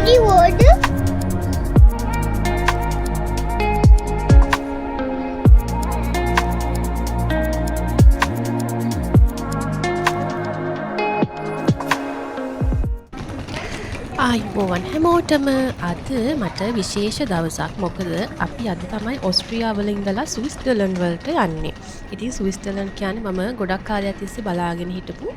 Daddy, what? ආයුබෝවන් හැමෝටම අද මට විශේෂ දවසක් මොකද අපි අද තමයි ඔස්ට්‍රියාවල ඉඳලා ස්විස්ටර්ලන්ඩ් වලට යන්නේ. ඉතින් ස්විස්ටර්ලන්ඩ් කියන්නේ මම ගොඩක් කාලයක් තිස්සේ බලාගෙන හිටපු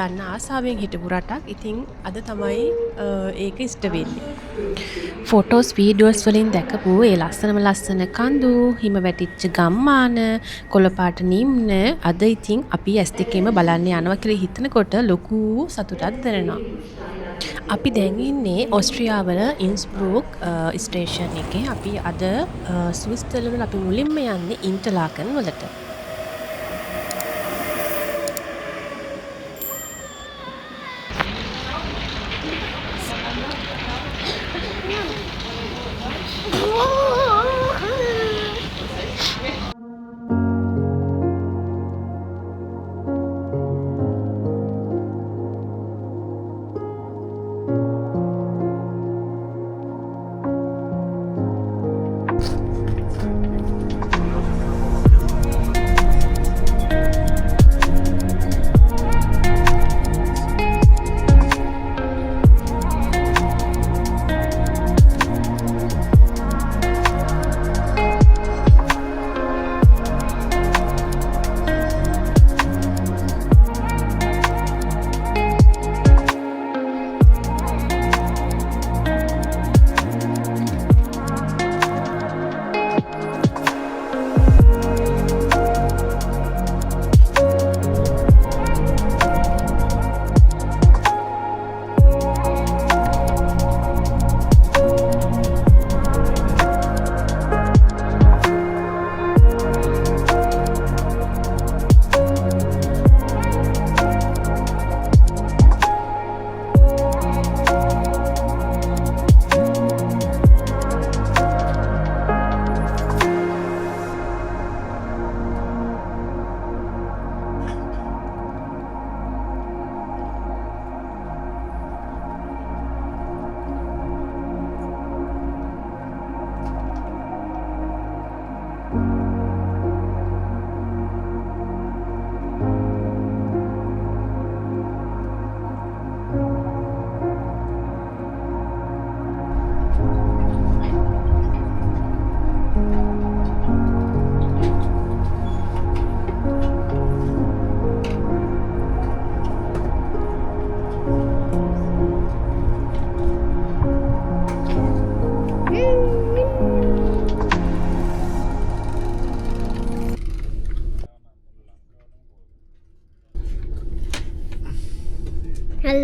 යන්න ආසාවෙන් හිටපු රටක්. ඉතින් අද තමයි ඒක ඉෂ්ට වෙන්නේ. ෆොටෝස් වීඩියෝස් වලින් දැකපු ඒ ලස්සන කඳු, හිම වැටිච්ච ගම්මාන, කොළපාට නිම්න අද ඉතින් අපි ඇස් දෙකෙන්ම බලන්න යනවා කියලා හිතනකොට ලොකු සතුටක් දැනෙනවා. අපි දැන් ඉන්නේ ඔස්ට්‍රියාවල ඉන්ස්බ්‍රූක් ස්ටේෂන් එකේ. අපි අද ස්විස්ටර්ලන්ඩ් අපි මුලින්ම යන්නේ ඉන්ටර්ලාකන් වලට.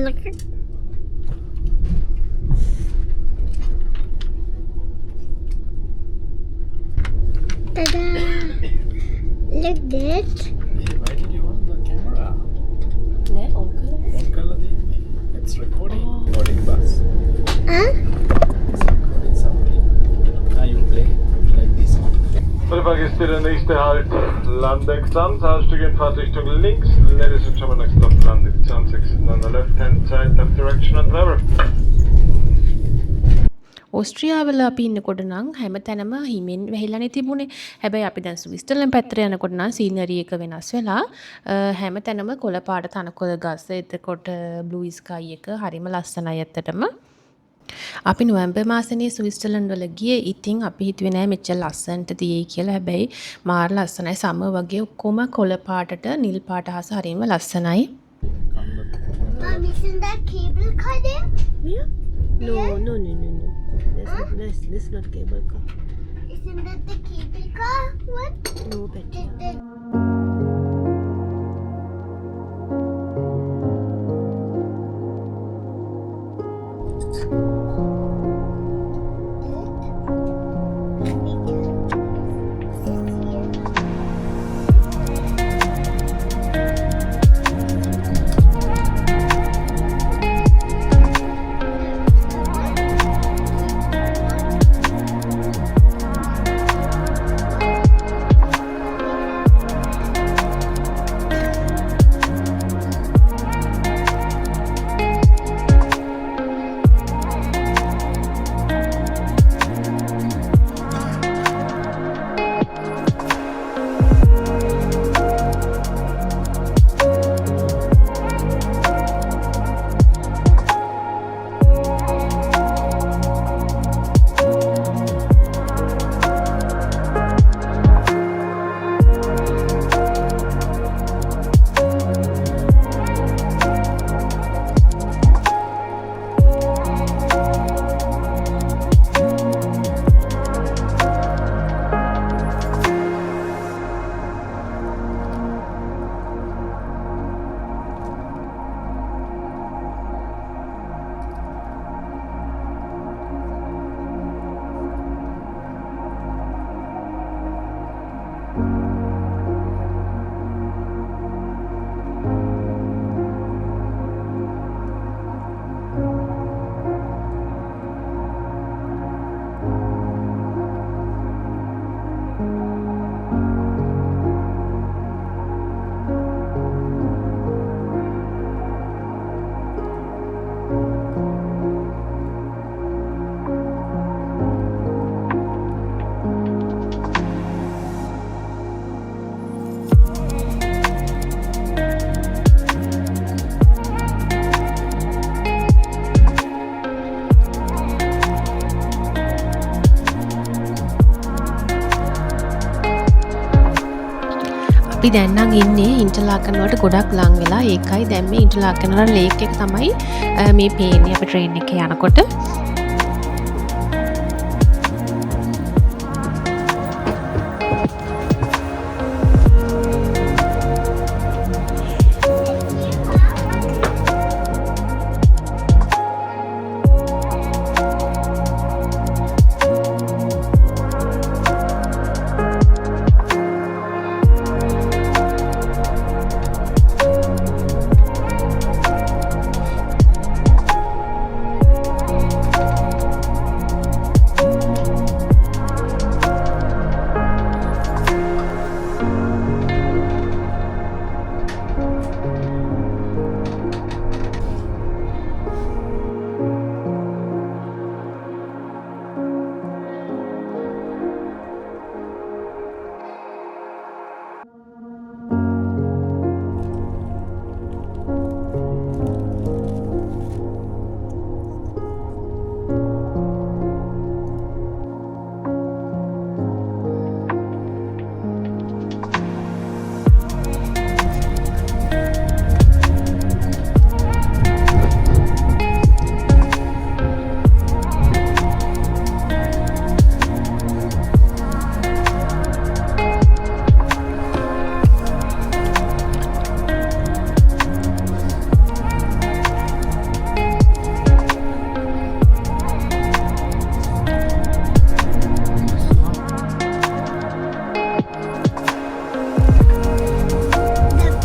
Look. Ta-da! Look that. Why did you want the camera? නෑ ඕක. What color the It's recording. Recording bus. Huh? It's recording something. You play like this. Vergiss der nächste Halt, Landexamt, Haltestück in Fahrtrichtung links. Ladies and gentlemen, next stop, Landexamt, exit on the left hand side, left direction and driver. ඔස්ට්‍රියාවල අපි ඉන්නකොට නම් හැමතැනම හිමෙන් වැහිලානේ තිබුණේ. හැබැයි අපි දැන් Switzerland පැත්තට යනකොට නම් සීනරි එක වෙනස් වෙලා හැමතැනම කොළ පාට තනකොළ ගස්, එතකොට බ්ලූ ස්කයි එක හරිම ලස්සනයි ඇත්තටම. අපි නොවැම්බර් මාසනේ ස්විස්ටර්ලන්ඩ් වල ගියේ. ඉතින් අපි හිතුවේ නෑ මෙච්චර ලස්සනට තියෙයි කියලා. හැබැයි මාර ලස්සනයි. සම වගේ ඔක්කොම කොළ පාටට නිල් පාට හස හරිම ලස්සනයි. Isn't that cable car there? No. This not cable car. Isn't that the cable car one? No, better. අපි දැන් නම් ඉන්නේ ඉන්ටර්ලාකන් වලට ගොඩක් ලං වෙලා. ඒකයි දැන් මේ ඉන්ටර්ලාකන් වල ලේක් එක තමයි මේ පේන්නේ අපි ට්‍රේන් එකේ යනකොට.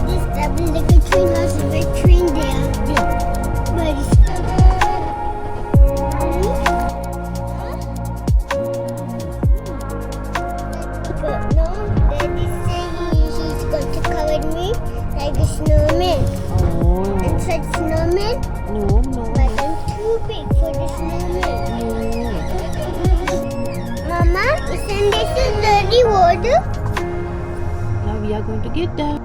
This double-decker train was a big train there. But no, Daddy said he's going to cover me like a snowman. And said snowman, but I'm too big for the snowman. Mama, isn't this a dirty water? Now we are going to get that.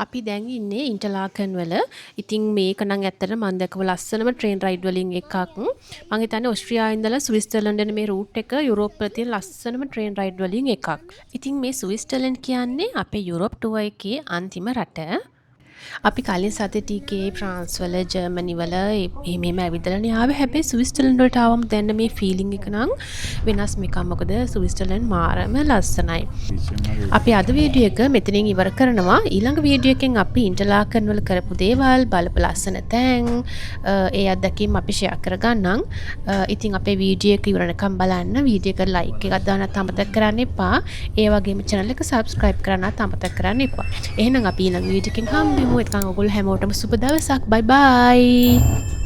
අපි දැන් ඉන්නේ ඉන්ටර්ලාකන් වල. ඉතින් මේක නම් ඇත්තට මම දැකපු ලස්සනම ට්‍රේන් රයිඩ් වලින් එකක්. මම හිතන්නේ ඕස්ට්‍රියාවේ ඉඳලා ස්විට්සර්ලන්ඩ් යන මේ රූට් එක යුරෝප් වල තියෙන ලස්සනම ට්‍රේන් රයිඩ් වලින් එකක්. ඉතින් මේ ස්විට්සර්ලන්ඩ් කියන්නේ අපේ යුරෝප් ටුවර් එකේ අන්තිම රට. අපි කලින් සතේ ටීකේ ෆ්‍රාන්ස් වල ජර්මනි වල මෙහෙම ඇවිදලානේ ආවේ. හැබැයි ස්විට්සර්ලන්ඩ් වලට ආවම දැන් මේ ෆීලිං එක නම් වෙනස් මේකක්. මොකද ස්විට්සර්ලන්ඩ් මාරම ලස්සනයි. අපි අද වීඩියෝ එක මෙතනින් ඉවර කරනවා. ඊළඟ වීඩියෝ එකෙන් අපි ඉන්ටර්ලාකන් වල කරපු දේවල් බලපු ලස්සන තැන් ඒ අත්දැකීම් අපි ෂෙයා කරගන්නම්. ඉතින් අපේ වීඩියෝ එක ඉවරනකම් බලන්න. වීඩියෝ එකට ලයික් එකක් දාන්නත් අමතක කරන්න එපා. ඒ වගේම channel එක subscribe කරන්නත් අමතක කරන්න එපා. එහෙනම් අපි ඊළඟ වීඩියෝ එකෙන් හම්බෙමු. එතකන් ඔයගොල්ලෝ හැමෝටම සුබ දවසක්. bye bye.